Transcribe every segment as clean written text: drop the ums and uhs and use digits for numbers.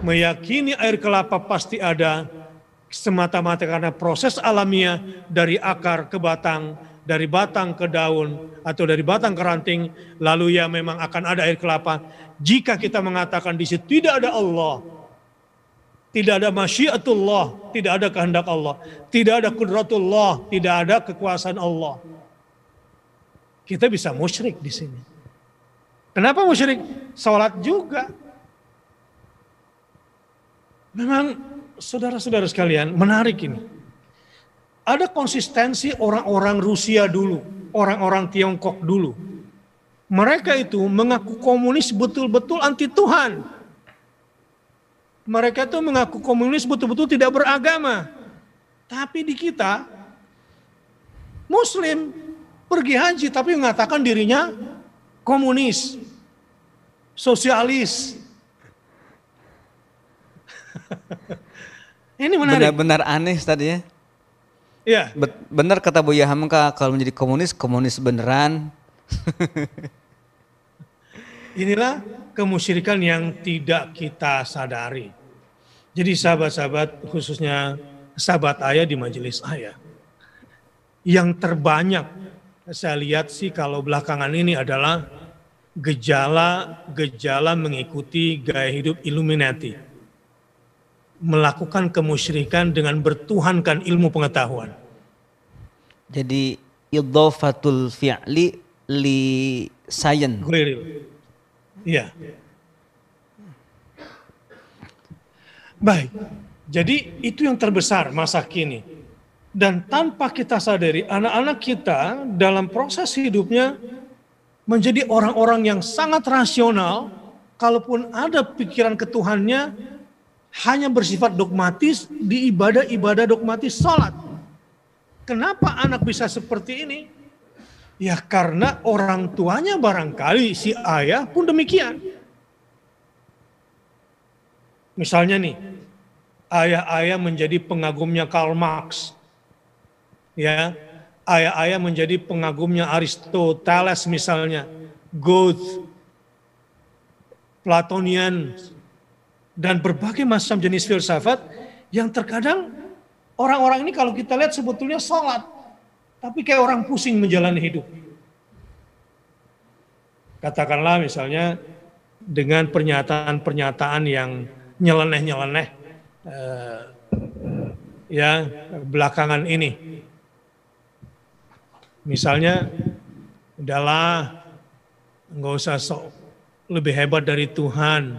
meyakini air kelapa pasti ada semata-mata karena proses alamiah dari akar ke batang, dari batang ke daun, atau dari batang ke ranting, lalu ya memang akan ada air kelapa. Jika kita mengatakan di situ tidak ada Allah, tidak ada masyiatullah, tidak ada kehendak Allah, tidak ada kudratullah, tidak ada kekuasaan Allah, kita bisa musyrik di sini. Kenapa musyrik? Salat juga. Memang saudara-saudara sekalian, menarik ini. Ada konsistensi orang-orang Rusia dulu, orang-orang Tiongkok dulu. Mereka itu mengaku komunis betul-betul anti Tuhan. Mereka itu mengaku komunis betul-betul tidak beragama. Tapi di kita, Muslim pergi haji tapi mengatakan dirinya komunis, sosialis. Ini menarik. Benar-benar aneh tadi ya. Ya. Benar kata Buya Hamka, kalau menjadi komunis, komunis beneran. Inilah kemusyrikan yang tidak kita sadari. Jadi sahabat-sahabat, khususnya sahabat ayah di majelis ayah, yang terbanyak saya lihat sih kalau belakangan ini adalah gejala mengikuti gaya hidup Illuminati, melakukan kemusyrikan dengan bertuhankan ilmu pengetahuan. Jadi idhofatul fi'li li science. Iya. Baik, jadi itu yang terbesar masa kini. Dan tanpa kita sadari, anak-anak kita dalam proses hidupnya menjadi orang-orang yang sangat rasional. Kalaupun ada pikiran ketuhannya, hanya bersifat dogmatis di ibadah-ibadah dogmatis salat. Kenapa anak bisa seperti ini? Ya karena orang tuanya barangkali si ayah pun demikian. Misalnya nih, ayah-ayah menjadi pengagumnya Karl Marx. Ya, ayah-ayah menjadi pengagumnya Aristoteles misalnya, Goethe, Platonian, dan berbagai macam jenis filsafat yang terkadang orang-orang ini kalau kita lihat sebetulnya sholat, tapi kayak orang pusing menjalani hidup. Katakanlah misalnya dengan pernyataan-pernyataan yang nyeleneh-nyeleneh ya belakangan ini. Misalnya, udahlah nggak usah sok lebih hebat dari Tuhan.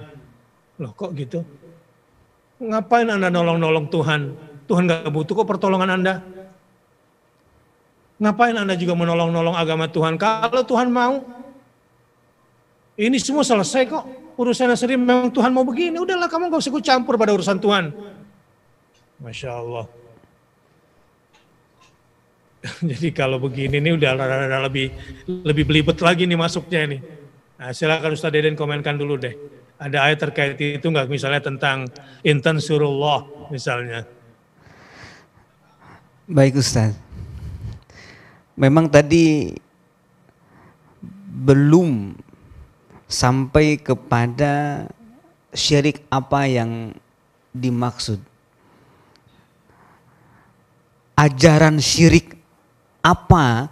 Loh kok gitu? Ngapain Anda nolong-nolong Tuhan? Tuhan nggak butuh kok pertolongan Anda. Ngapain Anda juga menolong-nolong agama Tuhan? Kalau Tuhan mau, ini semua selesai kok. Urusannya sendiri memang Tuhan mau begini. Udahlah kamu gak usah ikut campur pada urusan Tuhan. Masya Allah. Jadi kalau begini nih udah lebih belibet lagi nih masuknya nih. Nah, silakan Ustaz Deden komenkan dulu deh. Ada ayat terkait itu nggak? Misalnya tentang intan surullah misalnya. Baik Ustaz. Memang tadi belum sampai kepada syirik apa yang dimaksud. Ajaran syirik apa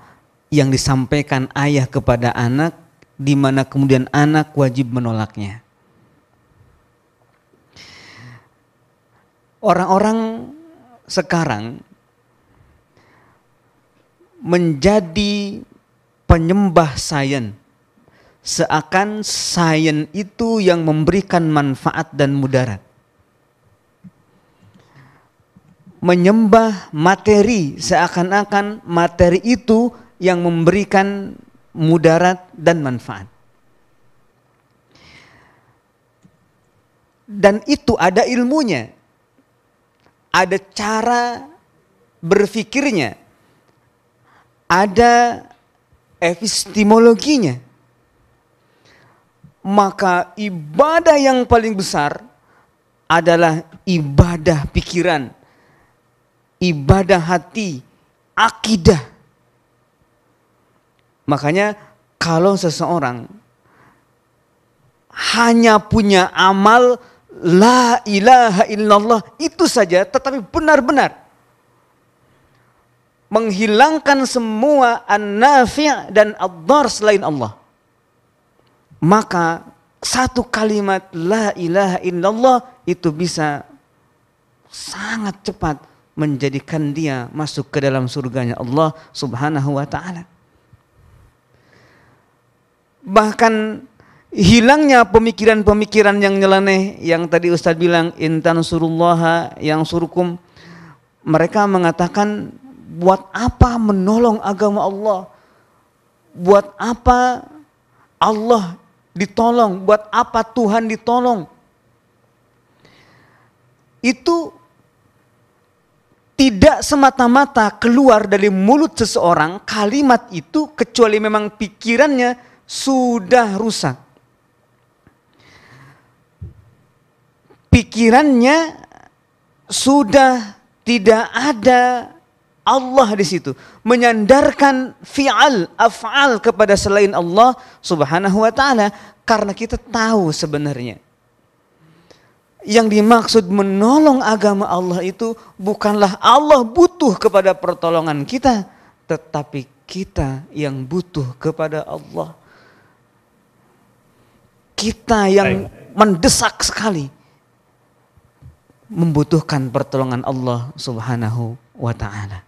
yang disampaikan ayah kepada anak, di mana kemudian anak wajib menolaknya. Orang-orang sekarang menjadi penyembah sains. Seakan sains itu yang memberikan manfaat dan mudarat. Menyembah materi seakan-akan materi itu yang memberikan mudarat dan manfaat. Dan itu ada ilmunya. Ada cara berfikirnya. Ada epistemologinya. Maka ibadah yang paling besar adalah ibadah pikiran, ibadah hati, akidah. Makanya kalau seseorang hanya punya amal la ilaha illallah itu saja, tetapi benar-benar menghilangkan semua an-nafi' dan ad-dar selain Allah, maka satu kalimat la ilaha illallah itu bisa sangat cepat menjadikan dia masuk ke dalam surganya Allah Subhanahu wa ta'ala. Bahkan hilangnya pemikiran-pemikiran yang nyeleneh yang tadi Ustadz bilang intan surullaha yang surukum. Mereka mengatakan buat apa menolong agama Allah? Buat apa Allah ditolong? Buat apa Tuhan ditolong? Itu tidak semata-mata keluar dari mulut seseorang kalimat itu kecuali memang pikirannya sudah rusak. Pikirannya sudah tidak ada Allah di situ, menyandarkan fi'al, af'al kepada selain Allah Subhanahu wa ta'ala, karena kita tahu sebenarnya yang dimaksud menolong agama Allah itu bukanlah Allah butuh kepada pertolongan kita, tetapi kita yang butuh kepada Allah. Kita yang mendesak sekali membutuhkan pertolongan Allah Subhanahu wa ta'ala.